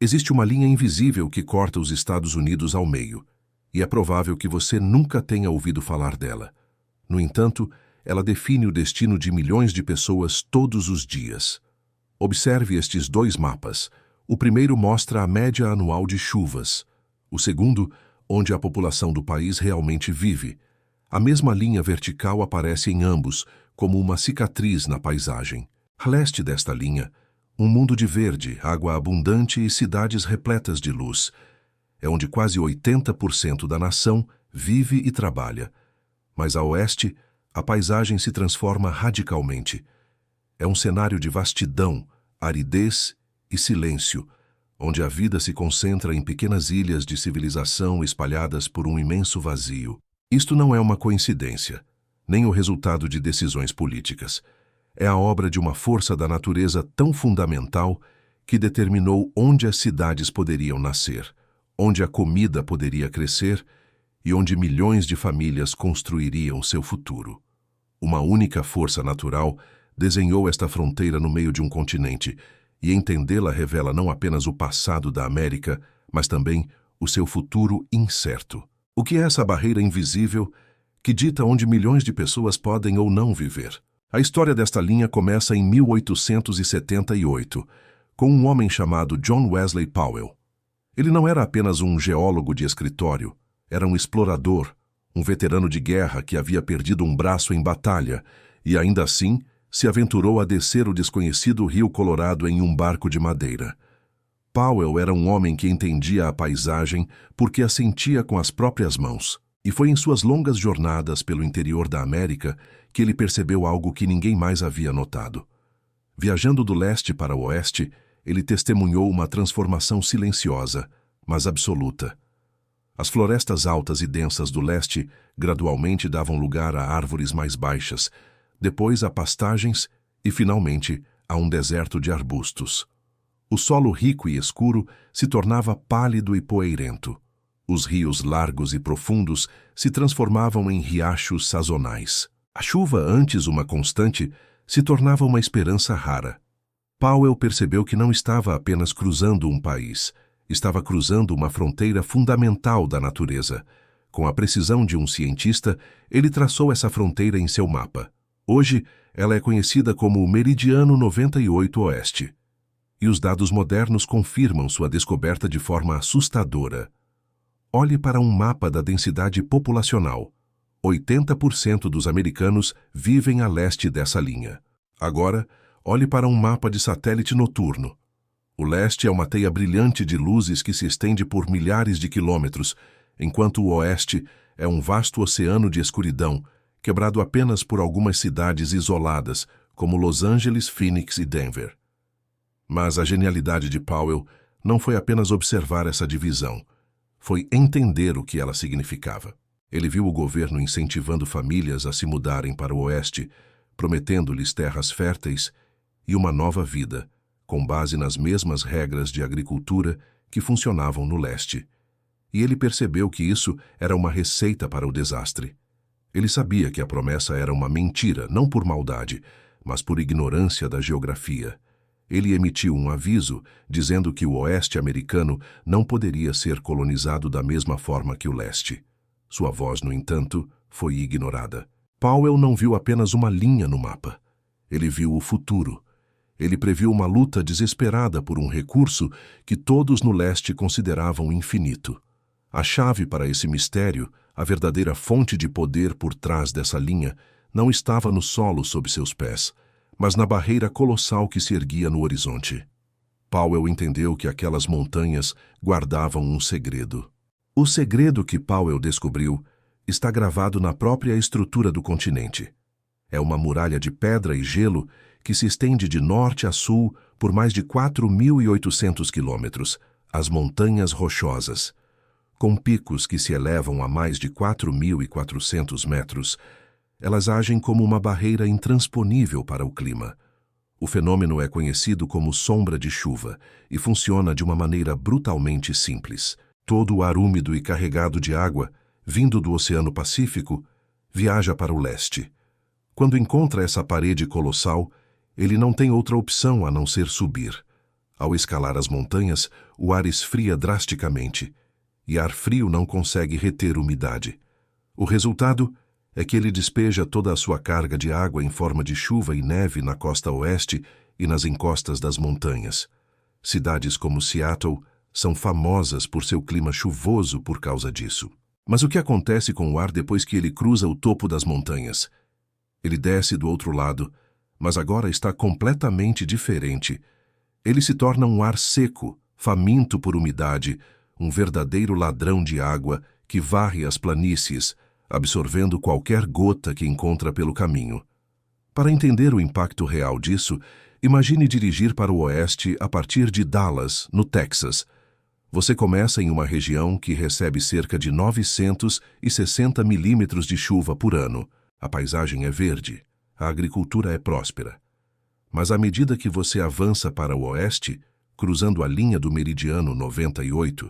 Existe uma linha invisível que corta os Estados Unidos ao meio, e é provável que você nunca tenha ouvido falar dela. No entanto, ela define o destino de milhões de pessoas todos os dias. Observe estes dois mapas. O primeiro mostra a média anual de chuvas. O segundo, onde a população do país realmente vive. A mesma linha vertical aparece em ambos, como uma cicatriz na paisagem. A leste desta linha, um mundo de verde, água abundante e cidades repletas de luz. É onde quase 80% da nação vive e trabalha. Mas a oeste, a paisagem se transforma radicalmente. É um cenário de vastidão, aridez e silêncio, onde a vida se concentra em pequenas ilhas de civilização espalhadas por um imenso vazio. Isto não é uma coincidência, nem o resultado de decisões políticas. É a obra de uma força da natureza tão fundamental que determinou onde as cidades poderiam nascer, onde a comida poderia crescer e onde milhões de famílias construiriam seu futuro. Uma única força natural desenhou esta fronteira no meio de um continente, e entendê-la revela não apenas o passado da América, mas também o seu futuro incerto. O que é essa barreira invisível que dita onde milhões de pessoas podem ou não viver? A história desta linha começa em 1878, com um homem chamado John Wesley Powell. Ele não era apenas um geólogo de escritório, era um explorador, um veterano de guerra que havia perdido um braço em batalha e, ainda assim, se aventurou a descer o desconhecido rio Colorado em um barco de madeira. Powell era um homem que entendia a paisagem porque a sentia com as próprias mãos, e foi em suas longas jornadas pelo interior da América que ele percebeu algo que ninguém mais havia notado. Viajando do leste para o oeste, ele testemunhou uma transformação silenciosa, mas absoluta. As florestas altas e densas do leste gradualmente davam lugar a árvores mais baixas, depois a pastagens e, finalmente, a um deserto de arbustos. O solo rico e escuro se tornava pálido e poeirento. Os rios largos e profundos se transformavam em riachos sazonais. A chuva, antes uma constante, se tornava uma esperança rara. Powell percebeu que não estava apenas cruzando um país, estava cruzando uma fronteira fundamental da natureza. Com a precisão de um cientista, ele traçou essa fronteira em seu mapa. Hoje, ela é conhecida como o Meridiano 98 Oeste. E os dados modernos confirmam sua descoberta de forma assustadora. Olhe para um mapa da densidade populacional. 80% dos americanos vivem a leste dessa linha. Agora, olhe para um mapa de satélite noturno. O leste é uma teia brilhante de luzes que se estende por milhares de quilômetros, enquanto o oeste é um vasto oceano de escuridão, quebrado apenas por algumas cidades isoladas, como Los Angeles, Phoenix e Denver. Mas a genialidade de Powell não foi apenas observar essa divisão, foi entender o que ela significava. Ele viu o governo incentivando famílias a se mudarem para o oeste, prometendo-lhes terras férteis e uma nova vida, com base nas mesmas regras de agricultura que funcionavam no leste. E ele percebeu que isso era uma receita para o desastre. Ele sabia que a promessa era uma mentira, não por maldade, mas por ignorância da geografia. Ele emitiu um aviso dizendo que o oeste americano não poderia ser colonizado da mesma forma que o leste. Sua voz, no entanto, foi ignorada. Powell não viu apenas uma linha no mapa. Ele viu o futuro. Ele previu uma luta desesperada por um recurso que todos no leste consideravam infinito. A chave para esse mistério, a verdadeira fonte de poder por trás dessa linha, não estava no solo sob seus pés, mas na barreira colossal que se erguia no horizonte. Powell entendeu que aquelas montanhas guardavam um segredo. O segredo que Powell descobriu está gravado na própria estrutura do continente. É uma muralha de pedra e gelo que se estende de norte a sul por mais de 4.800 quilômetros, as Montanhas Rochosas. Com picos que se elevam a mais de 4.400 metros, elas agem como uma barreira intransponível para o clima. O fenômeno é conhecido como sombra de chuva e funciona de uma maneira brutalmente simples. Todo o ar úmido e carregado de água, vindo do Oceano Pacífico, viaja para o leste. Quando encontra essa parede colossal, ele não tem outra opção a não ser subir. Ao escalar as montanhas, o ar esfria drasticamente, e ar frio não consegue reter umidade. O resultado é que ele despeja toda a sua carga de água em forma de chuva e neve na costa oeste e nas encostas das montanhas. Cidades como Seattle são famosas por seu clima chuvoso por causa disso. Mas o que acontece com o ar depois que ele cruza o topo das montanhas? Ele desce do outro lado, mas agora está completamente diferente. Ele se torna um ar seco, faminto por umidade, um verdadeiro ladrão de água que varre as planícies, absorvendo qualquer gota que encontra pelo caminho. Para entender o impacto real disso, imagine dirigir para o oeste a partir de Dallas, no Texas. Você começa em uma região que recebe cerca de 960 milímetros de chuva por ano. A paisagem é verde, a agricultura é próspera. Mas à medida que você avança para o oeste, cruzando a linha do meridiano 98,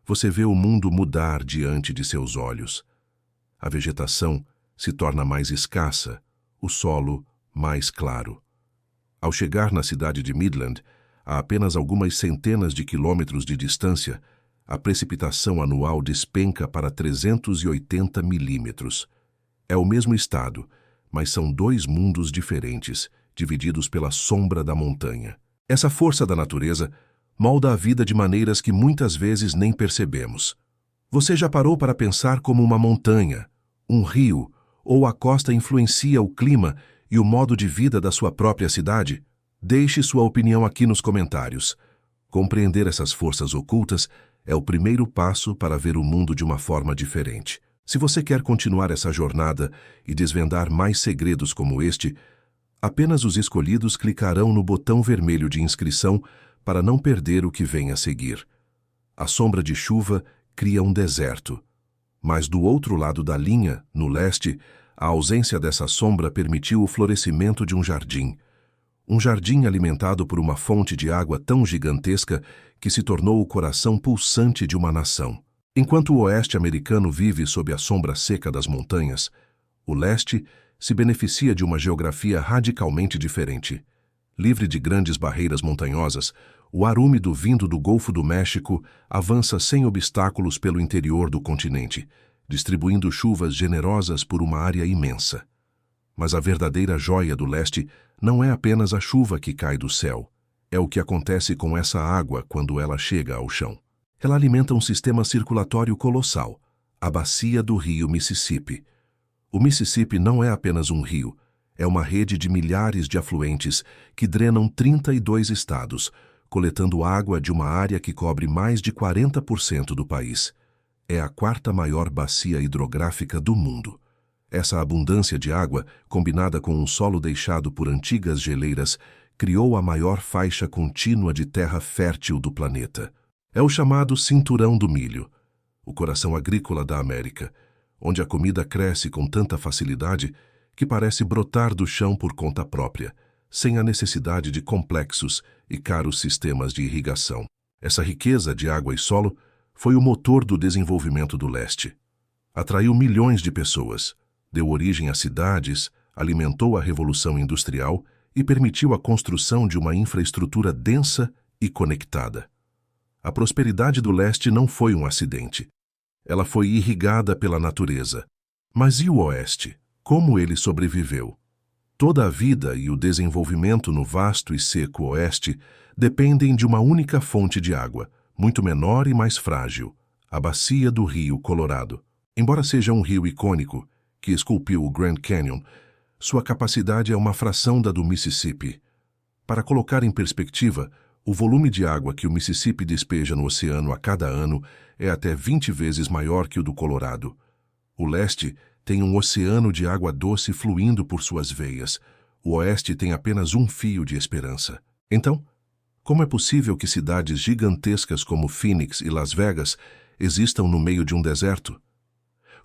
você vê o mundo mudar diante de seus olhos. A vegetação se torna mais escassa, o solo mais claro. Ao chegar na cidade de Midland, a apenas algumas centenas de quilômetros de distância, a precipitação anual despenca para 380 milímetros. É o mesmo estado, mas são dois mundos diferentes, divididos pela sombra da montanha. Essa força da natureza molda a vida de maneiras que muitas vezes nem percebemos. Você já parou para pensar como uma montanha, um rio ou a costa influencia o clima e o modo de vida da sua própria cidade? Deixe sua opinião aqui nos comentários. Compreender essas forças ocultas é o primeiro passo para ver o mundo de uma forma diferente. Se você quer continuar essa jornada e desvendar mais segredos como este, apenas os escolhidos clicarão no botão vermelho de inscrição para não perder o que vem a seguir. A sombra de chuva cria um deserto, mas do outro lado da linha, no leste, a ausência dessa sombra permitiu o florescimento de um jardim. Um jardim alimentado por uma fonte de água tão gigantesca que se tornou o coração pulsante de uma nação. Enquanto o oeste americano vive sob a sombra seca das montanhas, o leste se beneficia de uma geografia radicalmente diferente. Livre de grandes barreiras montanhosas, o ar úmido vindo do Golfo do México avança sem obstáculos pelo interior do continente, distribuindo chuvas generosas por uma área imensa. Mas a verdadeira joia do leste não é apenas a chuva que cai do céu, é o que acontece com essa água quando ela chega ao chão. Ela alimenta um sistema circulatório colossal, a bacia do rio Mississippi. O Mississippi não é apenas um rio, é uma rede de milhares de afluentes que drenam 32 estados, coletando água de uma área que cobre mais de 40% do país. É a quarta maior bacia hidrográfica do mundo. Essa abundância de água, combinada com um solo deixado por antigas geleiras, criou a maior faixa contínua de terra fértil do planeta. É o chamado Cinturão do Milho, o coração agrícola da América, onde a comida cresce com tanta facilidade que parece brotar do chão por conta própria, sem a necessidade de complexos e caros sistemas de irrigação. Essa riqueza de água e solo foi o motor do desenvolvimento do leste. Atraiu milhões de pessoas, deu origem a cidades, alimentou a Revolução Industrial e permitiu a construção de uma infraestrutura densa e conectada. A prosperidade do leste não foi um acidente. Ela foi irrigada pela natureza. Mas e o oeste? Como ele sobreviveu? Toda a vida e o desenvolvimento no vasto e seco oeste dependem de uma única fonte de água, muito menor e mais frágil, a bacia do Rio Colorado. Embora seja um rio icônico, que esculpiu o Grand Canyon, sua capacidade é uma fração da do Mississippi. Para colocar em perspectiva, o volume de água que o Mississippi despeja no oceano a cada ano é até 20 vezes maior que o do Colorado. O leste tem um oceano de água doce fluindo por suas veias. O oeste tem apenas um fio de esperança. Então, como é possível que cidades gigantescas como Phoenix e Las Vegas existam no meio de um deserto?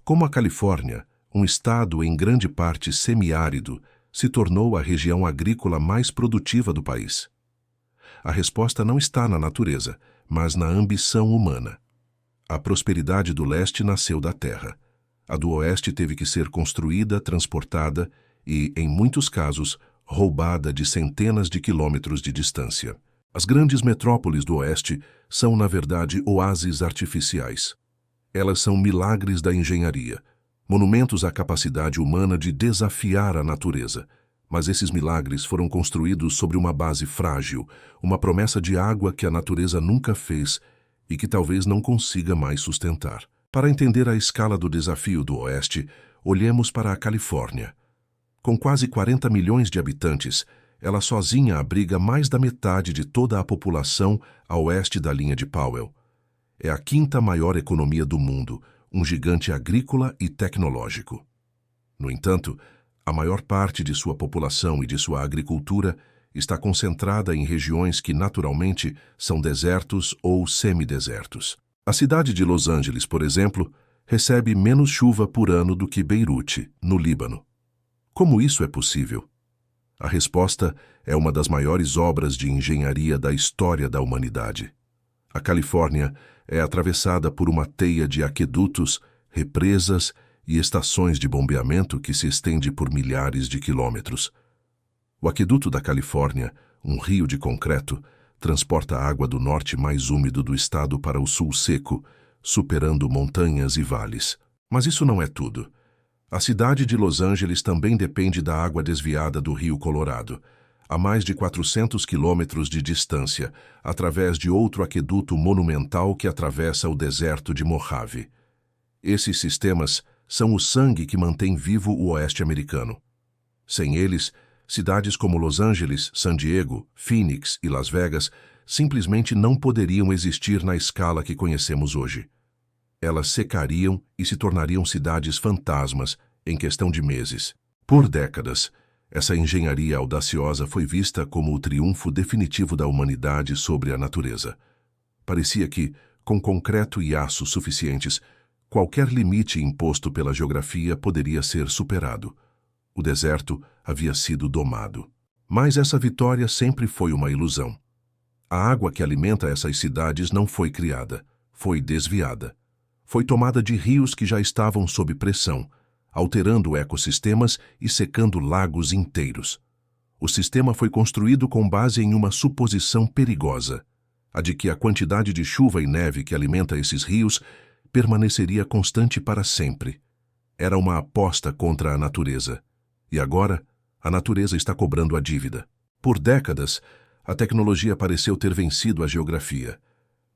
Como a Califórnia, um estado em grande parte semiárido, se tornou a região agrícola mais produtiva do país? A resposta não está na natureza, mas na ambição humana. A prosperidade do leste nasceu da terra. A do oeste teve que ser construída, transportada e, em muitos casos, roubada de centenas de quilômetros de distância. As grandes metrópoles do Oeste são, na verdade, oásis artificiais. Elas são milagres da engenharia, monumentos à capacidade humana de desafiar a natureza. Mas esses milagres foram construídos sobre uma base frágil, uma promessa de água que a natureza nunca fez e que talvez não consiga mais sustentar. Para entender a escala do desafio do Oeste, olhemos para a Califórnia. Com quase 40 milhões de habitantes, ela sozinha abriga mais da metade de toda a população a oeste da linha de Powell. É a quinta maior economia do mundo, um gigante agrícola e tecnológico. No entanto, a maior parte de sua população e de sua agricultura está concentrada em regiões que naturalmente são desertos ou semidesertos. A cidade de Los Angeles, por exemplo, recebe menos chuva por ano do que Beirute, no Líbano. Como isso é possível? A resposta é uma das maiores obras de engenharia da história da humanidade. A Califórnia é atravessada por uma teia de aquedutos, represas e estações de bombeamento que se estende por milhares de quilômetros. O aqueduto da Califórnia, um rio de concreto, transporta a água do norte mais úmido do estado para o sul seco, superando montanhas e vales. Mas isso não é tudo. A cidade de Los Angeles também depende da água desviada do rio Colorado, a mais de 400 quilômetros de distância, através de outro aqueduto monumental que atravessa o deserto de Mojave. Esses sistemas são o sangue que mantém vivo o oeste americano. Sem eles, cidades como Los Angeles, San Diego, Phoenix e Las Vegas simplesmente não poderiam existir na escala que conhecemos hoje. Elas secariam e se tornariam cidades fantasmas em questão de meses. Por décadas, essa engenharia audaciosa foi vista como o triunfo definitivo da humanidade sobre a natureza. Parecia que, com concreto e aço suficientes, qualquer limite imposto pela geografia poderia ser superado. O deserto havia sido domado. Mas essa vitória sempre foi uma ilusão. A água que alimenta essas cidades não foi criada, foi desviada. Foi tomada de rios que já estavam sob pressão, alterando ecossistemas e secando lagos inteiros. O sistema foi construído com base em uma suposição perigosa, a de que a quantidade de chuva e neve que alimenta esses rios permaneceria constante para sempre. Era uma aposta contra a natureza. E agora, a natureza está cobrando a dívida. Por décadas, a tecnologia pareceu ter vencido a geografia.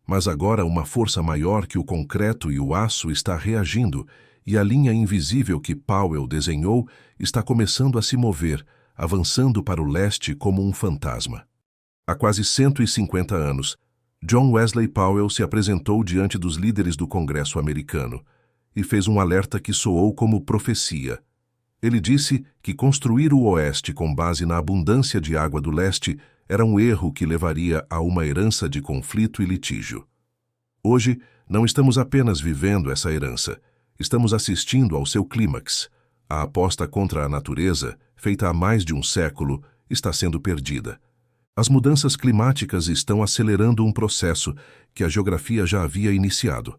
Mas agora uma força maior que o concreto e o aço está reagindo e a linha invisível que Powell desenhou está começando a se mover, avançando para o leste como um fantasma. Há quase 150 anos, John Wesley Powell se apresentou diante dos líderes do Congresso americano e fez um alerta que soou como profecia. Ele disse que construir o Oeste com base na abundância de água do Leste era um erro que levaria a uma herança de conflito e litígio. Hoje, não estamos apenas vivendo essa herança, estamos assistindo ao seu clímax. A aposta contra a natureza, feita há mais de um século, está sendo perdida. As mudanças climáticas estão acelerando um processo que a geografia já havia iniciado.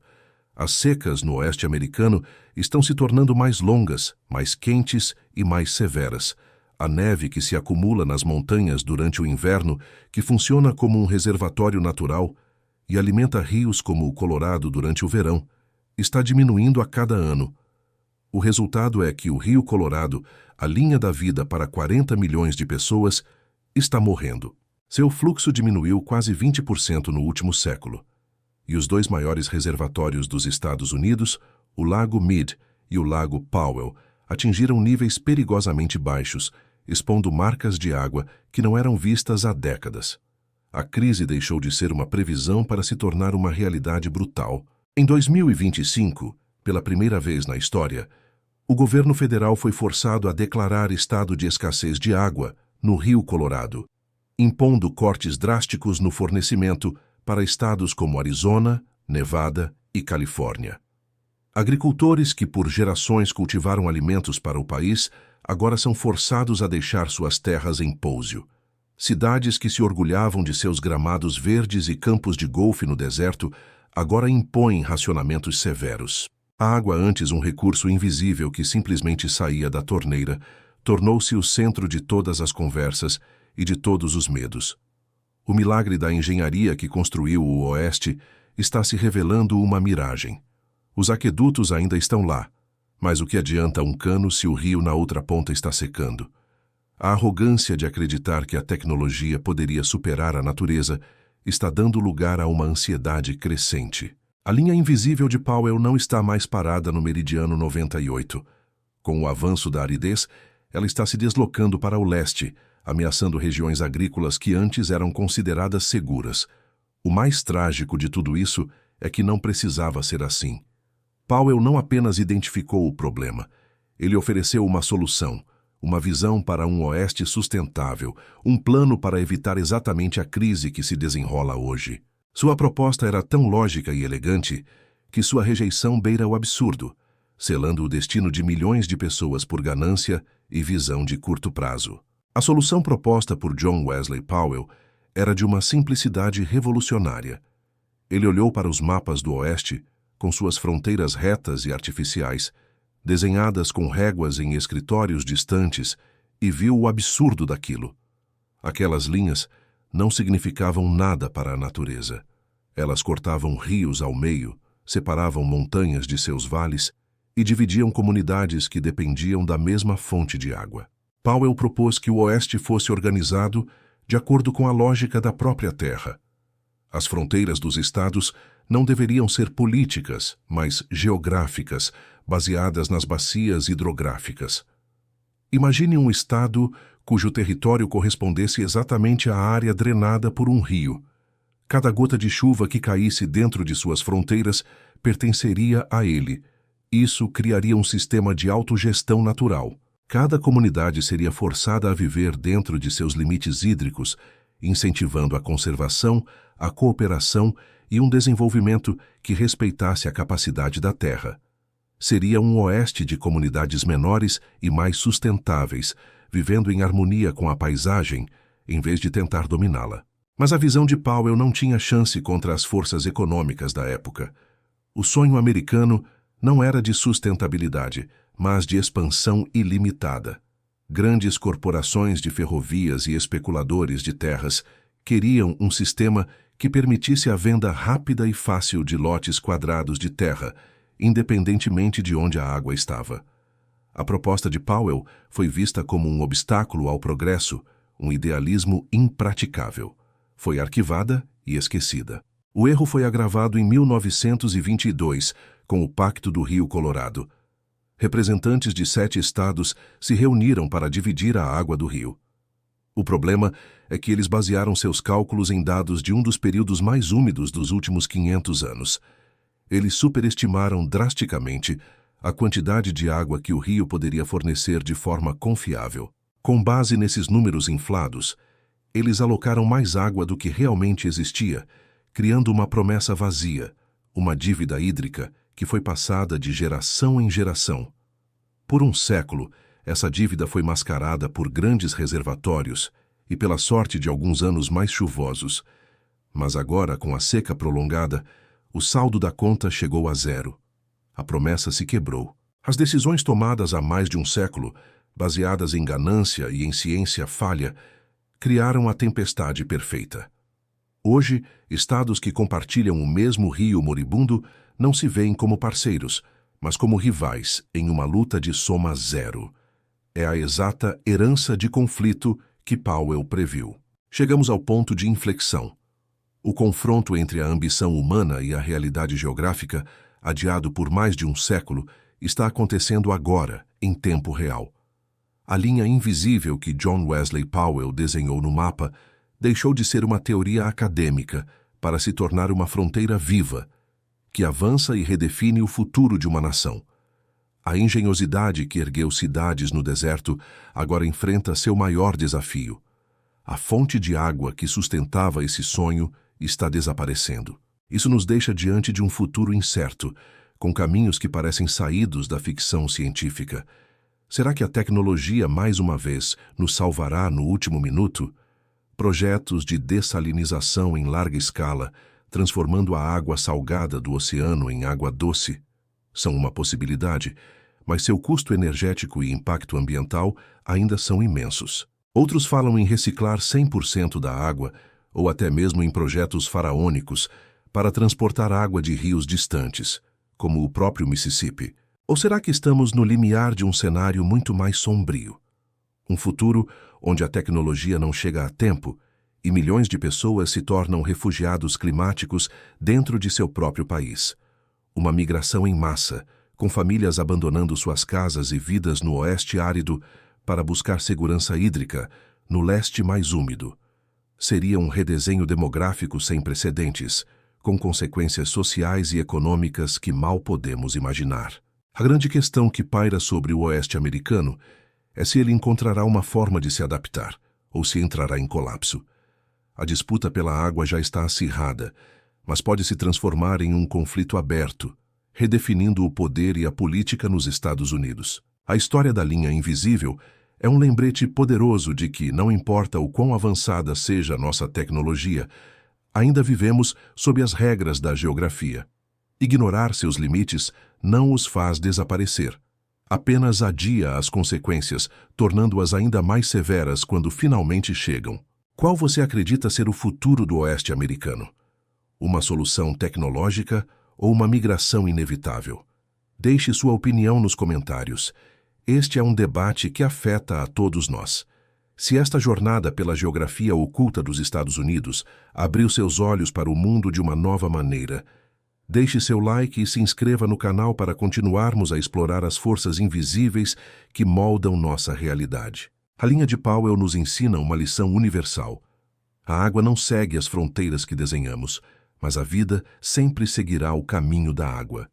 As secas no oeste americano estão se tornando mais longas, mais quentes e mais severas. A neve que se acumula nas montanhas durante o inverno, que funciona como um reservatório natural e alimenta rios como o Colorado durante o verão, está diminuindo a cada ano. O resultado é que o Rio Colorado, a linha da vida para 40 milhões de pessoas, está morrendo. Seu fluxo diminuiu quase 20% no último século. E os dois maiores reservatórios dos Estados Unidos, o Lago Mead e o Lago Powell, atingiram níveis perigosamente baixos, expondo marcas de água que não eram vistas há décadas. A crise deixou de ser uma previsão para se tornar uma realidade brutal. Em 2025, pela primeira vez na história, o governo federal foi forçado a declarar estado de escassez de água no Rio Colorado, impondo cortes drásticos no fornecimento para estados como Arizona, Nevada e Califórnia. Agricultores que por gerações cultivaram alimentos para o país agora são forçados a deixar suas terras em pouso. Cidades que se orgulhavam de seus gramados verdes e campos de golfe no deserto agora impõem racionamentos severos. A água, antes um recurso invisível que simplesmente saía da torneira, tornou-se o centro de todas as conversas e de todos os medos. O milagre da engenharia que construiu o Oeste está se revelando uma miragem. Os aquedutos ainda estão lá, mas o que adianta um cano se o rio na outra ponta está secando? A arrogância de acreditar que a tecnologia poderia superar a natureza está dando lugar a uma ansiedade crescente. A linha invisível de Powell não está mais parada no meridiano 98. Com o avanço da aridez, ela está se deslocando para o leste, ameaçando regiões agrícolas que antes eram consideradas seguras. O mais trágico de tudo isso é que não precisava ser assim. Powell não apenas identificou o problema, ele ofereceu uma solução, uma visão para um oeste sustentável, um plano para evitar exatamente a crise que se desenrola hoje. Sua proposta era tão lógica e elegante que sua rejeição beira o absurdo, selando o destino de milhões de pessoas por ganância e visão de curto prazo. A solução proposta por John Wesley Powell era de uma simplicidade revolucionária. Ele olhou para os mapas do Oeste, com suas fronteiras retas e artificiais, desenhadas com réguas em escritórios distantes, e viu o absurdo daquilo. Aquelas linhas não significavam nada para a natureza. Elas cortavam rios ao meio, separavam montanhas de seus vales e dividiam comunidades que dependiam da mesma fonte de água. Powell propôs que o Oeste fosse organizado de acordo com a lógica da própria terra. As fronteiras dos estados não deveriam ser políticas, mas geográficas, baseadas nas bacias hidrográficas. Imagine um estado cujo território correspondesse exatamente à área drenada por um rio. Cada gota de chuva que caísse dentro de suas fronteiras pertenceria a ele. Isso criaria um sistema de autogestão natural. Cada comunidade seria forçada a viver dentro de seus limites hídricos, incentivando a conservação, a cooperação e um desenvolvimento que respeitasse a capacidade da terra. Seria um oeste de comunidades menores e mais sustentáveis, vivendo em harmonia com a paisagem, em vez de tentar dominá-la. Mas a visão de Powell não tinha chance contra as forças econômicas da época. O sonho americano não era de sustentabilidade, mas de expansão ilimitada. Grandes corporações de ferrovias e especuladores de terras queriam um sistema que permitisse a venda rápida e fácil de lotes quadrados de terra, independentemente de onde a água estava. A proposta de Powell foi vista como um obstáculo ao progresso, um idealismo impraticável. Foi arquivada e esquecida. O erro foi agravado em 1922, com o Pacto do Rio Colorado. Representantes de 7 estados se reuniram para dividir a água do rio. O problema é que eles basearam seus cálculos em dados de um dos períodos mais úmidos dos últimos 500 anos. Eles superestimaram drasticamente a quantidade de água que o rio poderia fornecer de forma confiável. Com base nesses números inflados, eles alocaram mais água do que realmente existia, criando uma promessa vazia, uma dívida hídrica que foi passada de geração em geração. Por um século, essa dívida foi mascarada por grandes reservatórios e pela sorte de alguns anos mais chuvosos. Mas agora, com a seca prolongada, o saldo da conta chegou a zero. A promessa se quebrou. As decisões tomadas há mais de um século, baseadas em ganância e em ciência falha, criaram a tempestade perfeita. Hoje, estados que compartilham o mesmo rio moribundo não se veem como parceiros, mas como rivais em uma luta de soma zero. É a exata herança de conflito que Powell previu. Chegamos ao ponto de inflexão. O confronto entre a ambição humana e a realidade geográfica, adiado por mais de um século, está acontecendo agora, em tempo real. A linha invisível que John Wesley Powell desenhou no mapa deixou de ser uma teoria acadêmica para se tornar uma fronteira viva, que avança e redefine o futuro de uma nação. A engenhosidade que ergueu cidades no deserto agora enfrenta seu maior desafio. A fonte de água que sustentava esse sonho está desaparecendo. Isso nos deixa diante de um futuro incerto, com caminhos que parecem saídos da ficção científica. Será que a tecnologia, mais uma vez, nos salvará no último minuto? Projetos de dessalinização em larga escala, transformando a água salgada do oceano em água doce, são uma possibilidade, mas seu custo energético e impacto ambiental ainda são imensos. Outros falam em reciclar 100% da água ou até mesmo em projetos faraônicos para transportar água de rios distantes, como o próprio Mississippi? Ou será que estamos no limiar de um cenário muito mais sombrio? Um futuro onde a tecnologia não chega a tempo e milhões de pessoas se tornam refugiados climáticos dentro de seu próprio país. Uma migração em massa, com famílias abandonando suas casas e vidas no oeste árido para buscar segurança hídrica no leste mais úmido. Seria um redesenho demográfico sem precedentes, com consequências sociais e econômicas que mal podemos imaginar. A grande questão que paira sobre o oeste americano é se ele encontrará uma forma de se adaptar, ou se entrará em colapso. A disputa pela água já está acirrada, mas pode se transformar em um conflito aberto, redefinindo o poder e a política nos Estados Unidos. A história da linha invisível é um lembrete poderoso de que, não importa o quão avançada seja a nossa tecnologia, ainda vivemos sob as regras da geografia. Ignorar seus limites não os faz desaparecer. Apenas adia as consequências, tornando-as ainda mais severas quando finalmente chegam. Qual você acredita ser o futuro do oeste americano? Uma solução tecnológica ou uma migração inevitável? Deixe sua opinião nos comentários. Este é um debate que afeta a todos nós. Se esta jornada pela geografia oculta dos Estados Unidos abriu seus olhos para o mundo de uma nova maneira, deixe seu like e se inscreva no canal para continuarmos a explorar as forças invisíveis que moldam nossa realidade. A linha de Powell nos ensina uma lição universal. A água não segue as fronteiras que desenhamos, mas a vida sempre seguirá o caminho da água.